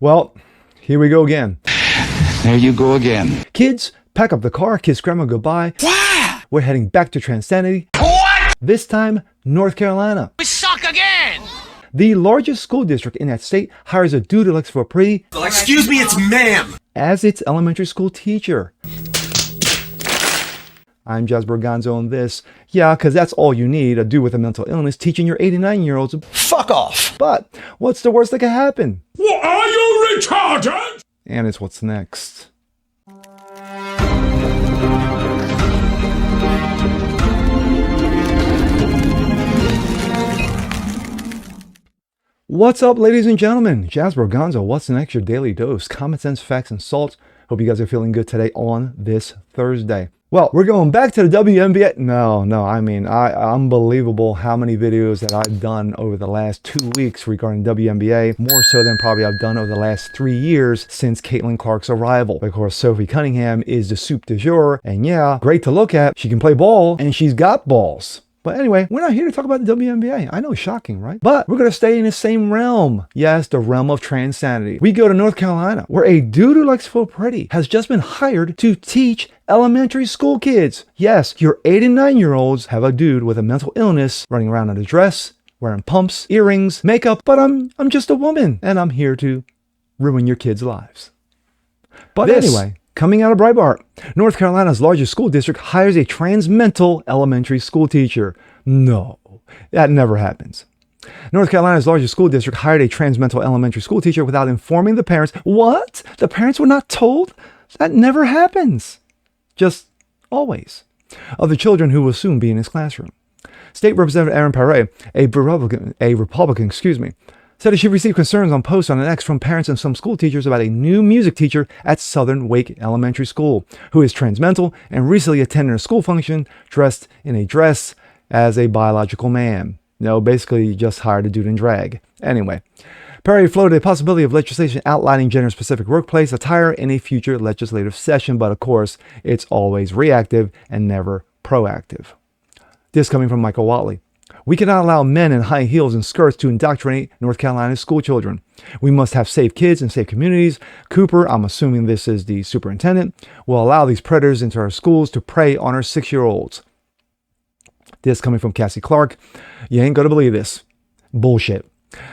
Well, here we go again. There you go again. Kids, pack up the car, kiss grandma goodbye. What? We're heading back to Transanity. What? This time, North Carolina. We suck again! The largest school district in that state hires a dude who looks for free. Excuse me, it's ma'am! As its elementary school teacher. I'm Jasper Gonzo on this. Yeah, because that's all you need, a dude with a mental illness teaching your 89-year-olds. Fuck off! But what's the worst that can happen? What, are you retarded? And it's what's next. What's up, ladies and gentlemen? Jasper Gonzo, what's next? Your daily dose. Common sense, facts, and salt. Hope you guys are feeling good today on this Thursday. Well, we're going back to the WNBA. Unbelievable how many videos that I've done over the last 2 weeks regarding WNBA. More so than probably I've done over the last 3 years since Caitlin Clark's arrival. Of course, Sophie Cunningham is the soup du jour. And yeah, great to look at. She can play ball and she's got balls. But anyway, we're not here to talk about the WNBA. I know, shocking, right? But we're going to stay in the same realm. Yes, the realm of Transanity. We go to North Carolina, where a dude who likes to feel pretty has just been hired to teach elementary school kids. Yes, your 8 and 9-year-olds have a dude with a mental illness running around in a dress, wearing pumps, earrings, makeup. But I'm just a woman, and I'm here to ruin your kids' lives. But anyway, coming out of Breitbart, North Carolina's largest school district hires a transmental elementary school teacher. No, that never happens. North Carolina's largest school district hired a transmental elementary school teacher without informing the parents. What? The parents were not told? That never happens. Just always. Of the children who will soon be in his classroom. State Representative Aaron Perret, a Republican, said that she received concerns on posts on an X from parents and some school teachers about a new music teacher at Southern Wake Elementary School who is transmental and recently attended a school function dressed in a dress as a biological man. No, basically you just hired a dude in drag. Anyway, Perry floated a possibility of legislation outlining gender-specific workplace attire in a future legislative session, but of course, it's always reactive and never proactive. This coming from Michael Watley. We cannot allow men in high heels and skirts to indoctrinate North Carolina's school children. We must have safe kids and safe communities. Cooper, I'm assuming this is the superintendent, will allow these predators into our schools to prey on our 6-year-olds. This coming from Cassie Clark. You ain't going to believe this. Bullshit.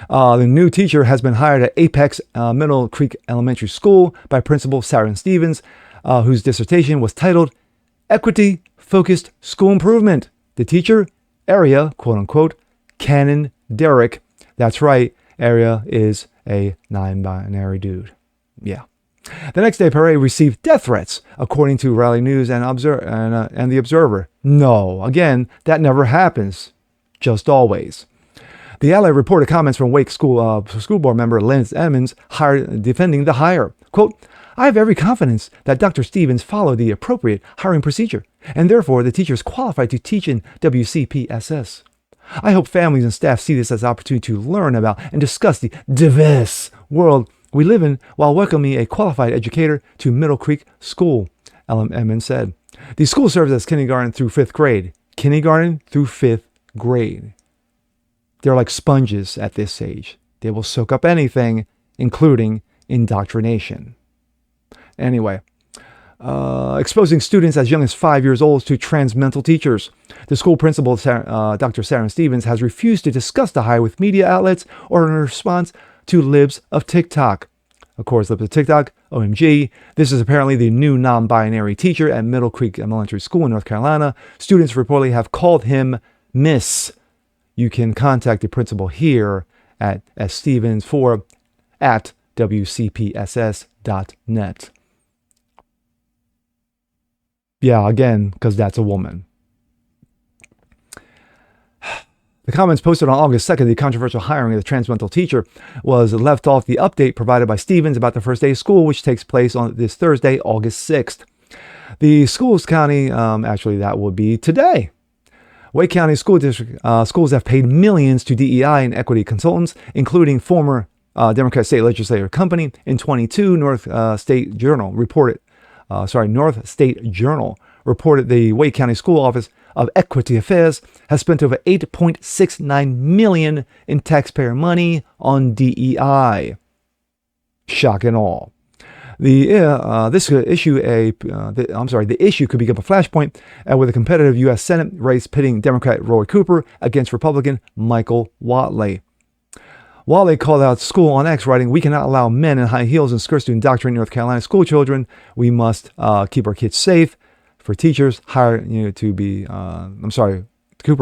The new teacher has been hired at Apex Middle Creek Elementary School by Principal Sharon Stevens, whose dissertation was titled Equity Focused School Improvement. The teacher, Area, quote unquote, Cannon Derrick. That's right, Area is a non-binary dude. Yeah. The next day, Perret received death threats, according to Raleigh News and The Observer. No, again, that never happens. Just always. The Ally reported comments from Wake School Board member Liz Emmons defending the hire. Quote, I have every confidence that Dr. Stevens followed the appropriate hiring procedure, and therefore the teacher is qualified to teach in WCPSS. I hope families and staff see this as an opportunity to learn about and discuss the diverse world we live in while welcoming a qualified educator to Middle Creek School, Emmons said. The school serves as kindergarten through 5th grade. Kindergarten through 5th grade. They're like sponges at this age. They will soak up anything, including indoctrination. Anyway, exposing students as young as 5 years old to transmental teachers. The school principal, Dr. Sharon Stevens, has refused to discuss the hire with media outlets or in response to Libs of TikTok. Of course, Libs of TikTok, OMG. This is apparently the new non-binary teacher at Middle Creek Elementary School in North Carolina. Students reportedly have called him Miss. You can contact the principal here at Stevens4 at WCPSS.net. Yeah, again, because that's a woman. The comments posted on August 2nd, the controversial hiring of the transmental teacher was left off the update provided by Stevens about the first day of school, which takes place on this Thursday, August 6th. The schools county, actually that would be today. Wake County School District schools have paid millions to DEI and equity consultants, including former Democrat state legislator company. In 22, North State Journal reported the Wake County School Office of Equity Affairs has spent over $8.69 million in taxpayer money on DEI. Shock and awe. The issue could become a flashpoint with a competitive U.S. Senate race pitting Democrat Roy Cooper against Republican Michael Whatley. Whatley called out school on X, writing, "We cannot allow men in high heels and skirts to indoctrinate North Carolina school children. We must keep our kids safe. For teachers, Cooper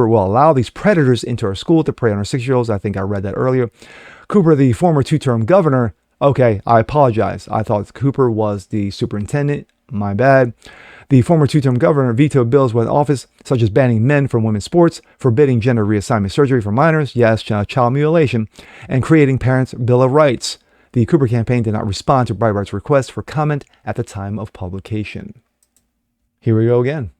will allow these predators into our school to prey on our 6-year-olds." I think I read that earlier. Cooper, the former 2-term governor. Okay, I apologize. I thought Cooper was the superintendent. My bad. The former 2-term governor vetoed bills with office, such as banning men from women's sports, forbidding gender reassignment surgery for minors, yes, child mutilation, and creating Parents' Bill of Rights. The Cooper campaign did not respond to Breitbart's request for comment at the time of publication. Here we go again.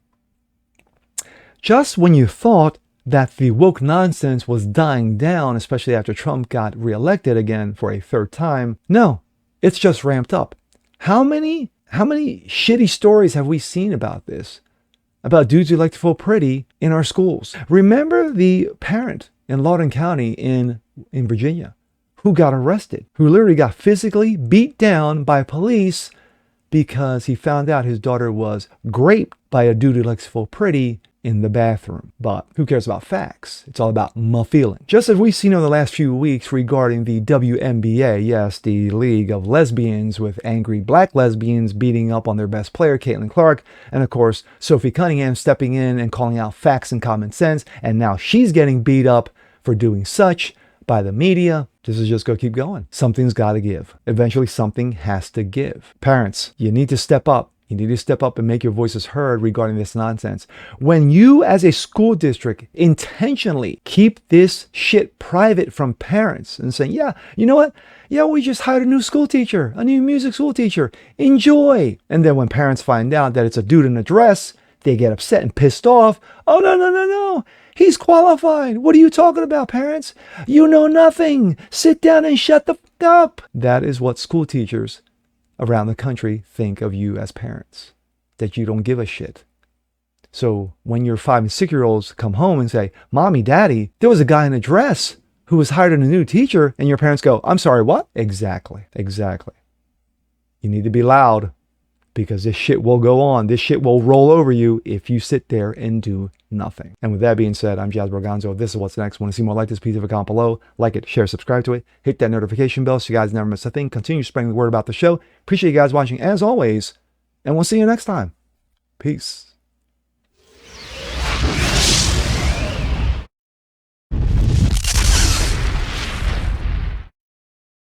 Just when you thought that the woke nonsense was dying down, especially after Trump got reelected again for a 3rd time, no, it's just ramped up. How many shitty stories have we seen about this? About dudes who like to feel pretty in our schools. Remember the parent in Loudoun County in Virginia who got arrested, who literally got physically beat down by police because he found out his daughter was raped by a dude who likes to feel pretty in the bathroom. But who cares about facts? It's all about my feeling. Just as we've seen over the last few weeks regarding the WNBA, yes, the League of Lesbians, with angry black lesbians beating up on their best player, Caitlin Clark, and of course, Sophie Cunningham stepping in and calling out facts and common sense, and now she's getting beat up for doing such by the media. This is just going to keep going. Something's got to give. Eventually, something has to give. Parents, you need to step up. You need to step up and make your voices heard regarding this nonsense. When you, as a school district, intentionally keep this shit private from parents and saying, yeah, you know what? Yeah, we just hired a new school teacher, a new music school teacher. Enjoy. And then when parents find out that it's a dude in a dress, they get upset and pissed off. Oh, no. He's qualified. What are you talking about, parents? You know nothing. Sit down and shut the f up. That is what school teachers around the country think of you as parents, that you don't give a shit. So when your 5 and 6-year-olds come home and say, "Mommy, Daddy, there was a guy in a dress who was hired as a new teacher," and your parents go, "I'm sorry, what?" Exactly. You need to be loud, because this shit will go on. This shit will roll over you if you sit there and do nothing. And with that being said, I'm Jazz Borgonzo. This is What's Next. Want to see more like this? Please leave a comment below. Like it, share, subscribe to it. Hit that notification bell so you guys never miss a thing. Continue spreading the word about the show. Appreciate you guys watching as always. And we'll see you next time. Peace.